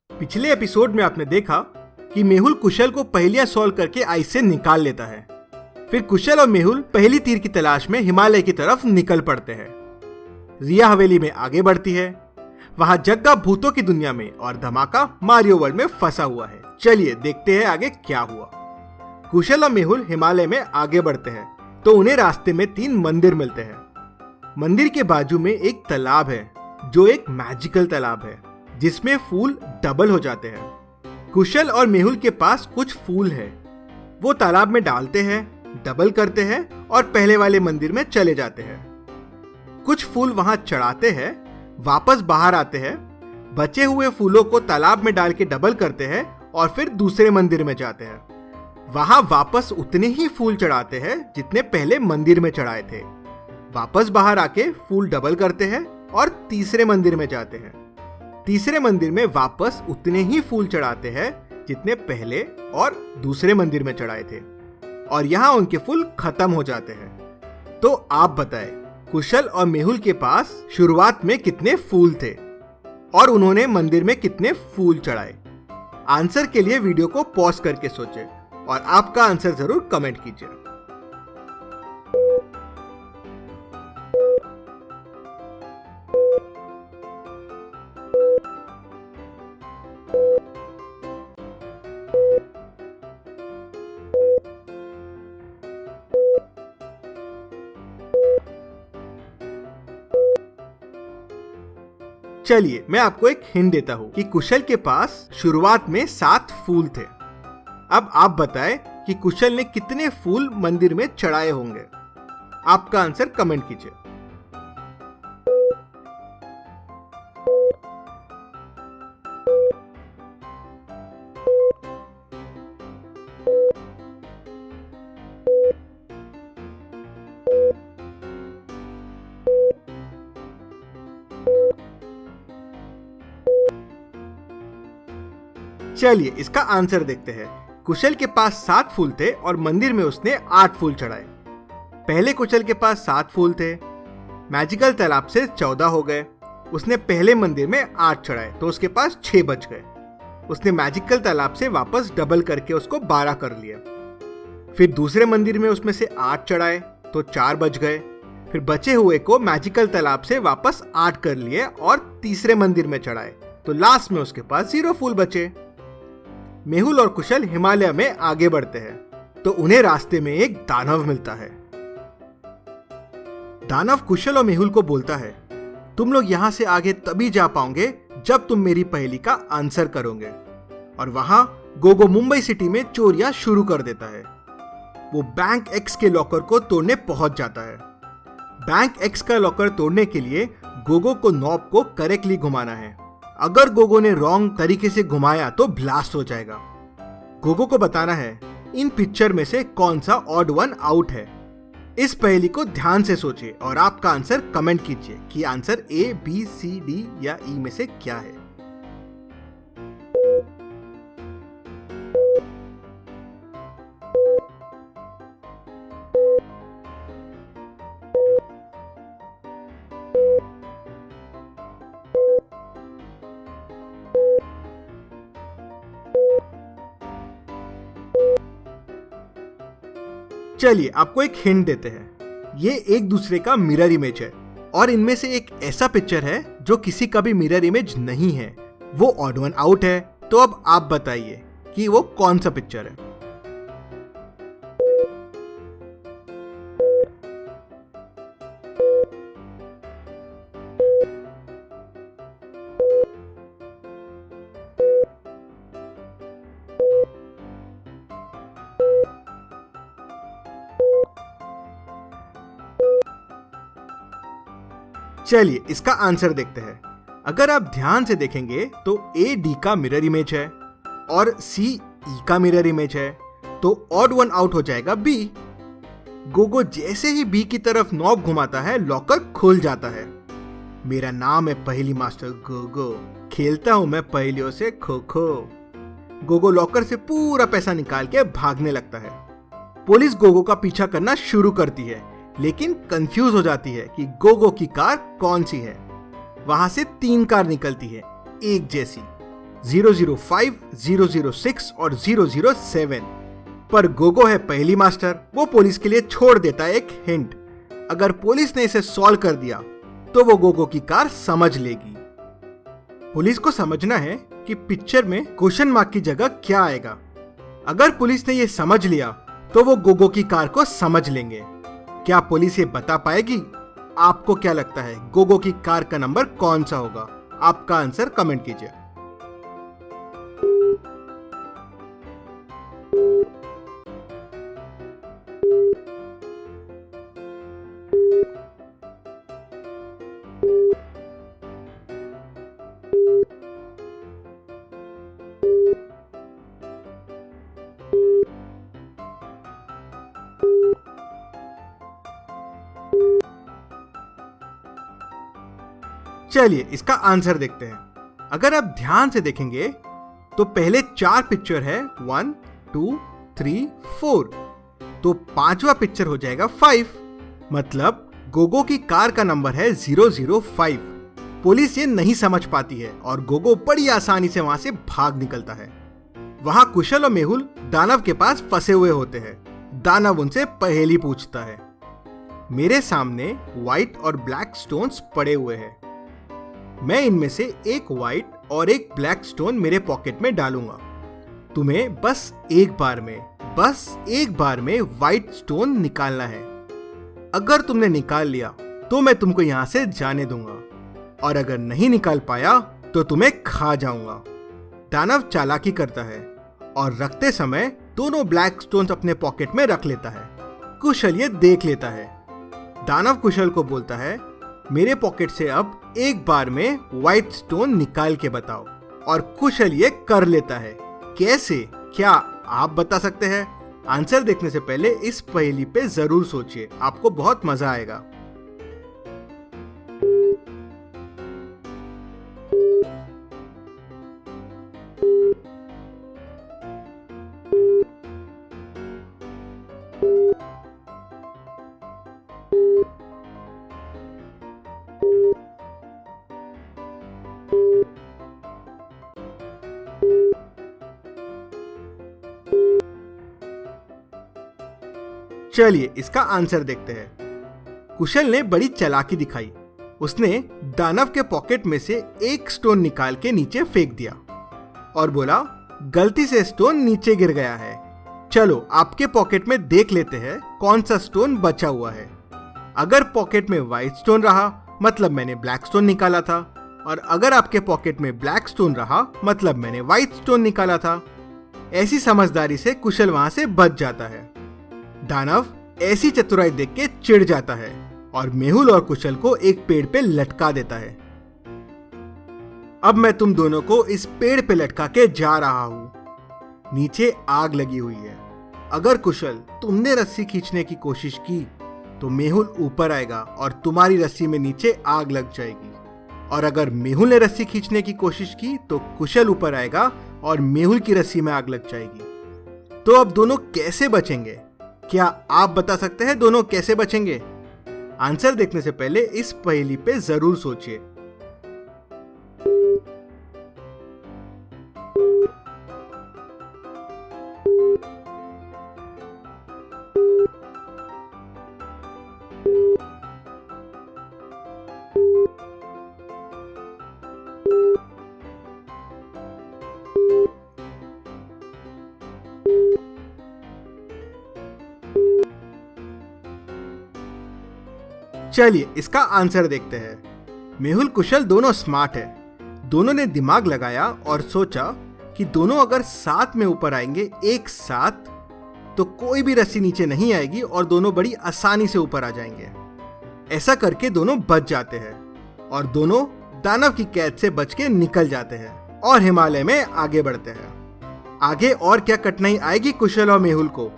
पिछले एपिसोड में आपने देखा कि मेहुल कुशल को पहेलियां सॉल्व करके आइस से निकाल लेता है। फिर कुशल और मेहुल पहली तीर की तलाश में हिमालय की तरफ निकल पड़ते हैं। रिया हवेली में आगे बढ़ती है। वहां जग्गा भूतों की दुनिया में और धमाका मारियो वर्ल्ड में फंसा हुआ है। चलिए देखते हैं आगे क्या हुआ। कुशल और मेहुल हिमालय में आगे बढ़ते हैं तो उन्हें रास्ते में 3 मंदिर मिलते हैं। मंदिर के बाजू में एक तालाब है जो एक मैजिकल तालाब है जिसमें फूल डबल हो जाते हैं। कुशल और मेहुल के पास कुछ फूल है। वो तालाब में डालते हैं, डबल करते हैं और पहले वाले मंदिर में चले जाते हैं। कुछ फूल वहां चढ़ाते हैं, वापस बाहर आते हैं, बचे हुए फूलों को तालाब में डाल के डबल करते हैं और फिर दूसरे मंदिर में जाते हैं। वहां वापस उतने ही फूल चढ़ाते हैं जितने पहले मंदिर में चढ़ाए थे। वापस बाहर आके फूल डबल करते हैं और तीसरे मंदिर में जाते हैं। तीसरे मंदिर में वापस उतने ही फूल चढ़ाते हैं जितने पहले और दूसरे मंदिर में चढ़ाए थे और यहाँ उनके फूल खत्म हो जाते हैं। तो आप बताएं, कुशल और मेहुल के पास शुरुआत में कितने फूल थे और उन्होंने मंदिर में कितने फूल चढ़ाए? आंसर के लिए वीडियो को पॉज करके सोचें और आपका आंसर जरूर कमेंट कीजिए। चलिए मैं आपको एक हिंट देता हूं कि कुशल के पास शुरुआत में 7 फूल थे। अब आप बताएं कि कुशल ने कितने फूल मंदिर में चढ़ाए होंगे। आपका आंसर कमेंट कीजिए। चलिए इसका आंसर देखते हैं। कुशल के पास 7 फूल थे और मंदिर में उसने 8 फूल चढ़ाए। पहले कुशल के पास 7 फूल थे, मैजिकल तालाब से 14 हो गए। उसने पहले मंदिर में 8 चढ़ाए तो उसके पास 6 बच गए। उसने मैजिकल तालाब से वापस डबल करके उसको 12 कर लिया। फिर दूसरे मंदिर में उसमें से 8 चढ़ाए तो 4 बच गए। फिर बचे हुए को मैजिकल तालाब से वापस 8 कर लिए और तीसरे मंदिर में चढ़ाए तो लास्ट में उसके पास 0 फूल बचे। मेहुल और कुशल हिमालय में आगे बढ़ते हैं तो उन्हें रास्ते में एक दानव मिलता है। दानव कुशल और मेहुल को बोलता है, तुम लोग यहां से आगे तभी जा पाओगे जब तुम मेरी पहेली का आंसर करोगे। और वहां गोगो मुंबई सिटी में चोरियां शुरू कर देता है। वो बैंक एक्स के लॉकर को तोड़ने पहुंच जाता है। बैंक एक्स का लॉकर तोड़ने के लिए गोगो को नॉब को करेक्टली घुमाना है। अगर गोगो ने रॉन्ग तरीके से घुमाया तो ब्लास्ट हो जाएगा। गोगो को बताना है इन पिक्चर में से कौन सा ऑड वन आउट है। इस पहेली को ध्यान से सोचिए और आपका आंसर कमेंट कीजिए कि answer A, B, C, D या ई में से क्या है। चलिए आपको एक हिंट देते हैं। ये एक दूसरे का मिरर इमेज है और इनमें से एक ऐसा पिक्चर है जो किसी का भी मिरर इमेज नहीं है। वो ऑड वन आउट है। तो अब आप बताइए कि वो कौन सा पिक्चर है। चलिए इसका आंसर देखते हैं। अगर आप ध्यान से देखेंगे तो ए डी का मिरर इमेज है और सी ई का मिरर इमेज है तो ऑड वन आउट हो जाएगा बी। गोगो जैसे ही बी की तरफ नॉब घुमाता है लॉकर खुल जाता है। मेरा नाम है पहेली मास्टर गोगो, खेलता हूं मैं पहेलियों से खो खो। गोगो लॉकर से पूरा पैसा निकाल के भागने लगता है। पुलिस गोगो का पीछा करना शुरू करती है लेकिन कंफ्यूज हो जाती है कि गोगो की कार कौन सी है। वहां से 3 कार निकलती है एक जैसी। 005, 006 और 007। पर गोगो है पहली मास्टर, वो पुलिस के लिए छोड़ देता है एक हिंट। अगर पुलिस ने इसे सॉल्व कर दिया तो वो गोगो की कार समझ लेगी। पुलिस को समझना है कि पिक्चर में क्वेश्चन मार्क की जगह क्या आएगा। अगर पुलिस ने ये समझ लिया तो वो गोगो की कार को समझ लेंगे। क्या पुलिस ये बता पाएगी? आपको क्या लगता है गोगो की कार का नंबर कौन सा होगा? आपका आंसर कमेंट कीजिए। चलिए इसका आंसर देखते हैं। अगर आप ध्यान से देखेंगे तो पहले 4 पिक्चर है 1, 2, 3, 4, तो 5वां पिक्चर हो जाएगा 5। मतलब गोगो की कार का नंबर है 005। पुलिस ये नहीं समझ पाती है और गोगो बड़ी आसानी से वहां से भाग निकलता है। वहां कुशल और मेहुल दानव के पास फंसे हुए होते हैं। दानव उनसे पहेली पूछता है। मेरे सामने व्हाइट और ब्लैक स्टोन्स पड़े हुए हैं। मैं इनमें से एक व्हाइट और एक ब्लैक स्टोन मेरे पॉकेट में डालूंगा। तुम्हें बस एक बार में व्हाइट स्टोन निकालना है। अगर तुमने निकाल लिया तो मैं तुमको यहां से जाने दूंगा, और अगर नहीं निकाल पाया तो तुम्हें खा जाऊंगा। दानव चालाकी करता है और रखते समय दोनों ब्लैक स्टोन्स अपने पॉकेट में रख लेता है। कुशल ये देख लेता है। दानव कुशल को बोलता है, मेरे पॉकेट से अब एक बार में व्हाइट स्टोन निकाल के बताओ। और कुशल ये कर लेता है। कैसे? क्या आप बता सकते हैं? आंसर देखने से पहले इस पहेली पे जरूर सोचिए, आपको बहुत मजा आएगा। चलिए इसका आंसर देखते हैं। कुशल ने बड़ी चालाकी दिखाई। उसने दानव के पॉकेट में से एक स्टोन निकाल के नीचे फेंक दिया और बोला, गलती से स्टोन नीचे गिर गया है। चलो आपके पॉकेट में देख लेते हैं कौन सा स्टोन बचा हुआ है। अगर पॉकेट में व्हाइट स्टोन रहा मतलब मैंने ब्लैक स्टोन निकाला था, और अगर आपके पॉकेट में ब्लैक स्टोन रहा मतलब मैंने व्हाइट स्टोन निकाला था। ऐसी समझदारी से कुशल वहां से बच जाता है। दानव ऐसी चतुराई देख के चिढ़ जाता है और मेहुल और कुशल को एक पेड़ पे लटका देता है। अब मैं तुम दोनों को इस पेड़ पे लटका के जा रहा हूं। नीचे आग लगी हुई है। अगर कुशल तुमने रस्सी खींचने की कोशिश की तो मेहुल ऊपर आएगा और तुम्हारी रस्सी में नीचे आग लग जाएगी, और अगर मेहुल ने रस्सी खींचने की कोशिश की तो कुशल ऊपर आएगा और मेहुल की रस्सी में आग लग जाएगी। तो अब दोनों कैसे बचेंगे? क्या आप बता सकते हैं दोनों कैसे बचेंगे? आंसर देखने से पहले इस पहेली पे जरूर सोचिए। चलिए इसका आंसर देखते हैं। मेहुल कुशल दोनों स्मार्ट है। दोनों ने दिमाग लगाया और सोचा कि दोनों अगर साथ में ऊपर आएंगे एक साथ तो कोई भी रस्सी नीचे नहीं आएगी और दोनों बड़ी आसानी से ऊपर आ जाएंगे। ऐसा करके दोनों बच जाते हैं और दोनों दानव की कैद से बच के निकल जाते हैं और हिमालय में आगे बढ़ते हैं। आगे और क्या कठिनाई आएगी कुशल और मेहुल को,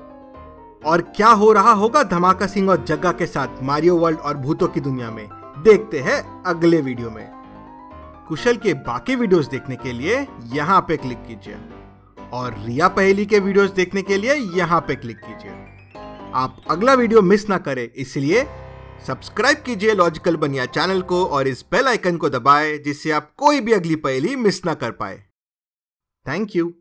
और क्या हो रहा होगा धमाका सिंह और जग्गा के साथ मारियो वर्ल्ड और भूतों की दुनिया में, देखते हैं अगले वीडियो में। कुशल के बाकी वीडियोस देखने के लिए यहाँ पे क्लिक कीजिए और रिया पहेली के वीडियोस देखने के लिए यहाँ पे क्लिक कीजिए। आप अगला वीडियो मिस ना करें, इसलिए सब्सक्राइब कीजिए लॉजिकल बनिया चैनल को और इस बेल आइकन को दबाएं जिससे आप कोई भी अगली पहेली मिस ना कर पाए। Thank you.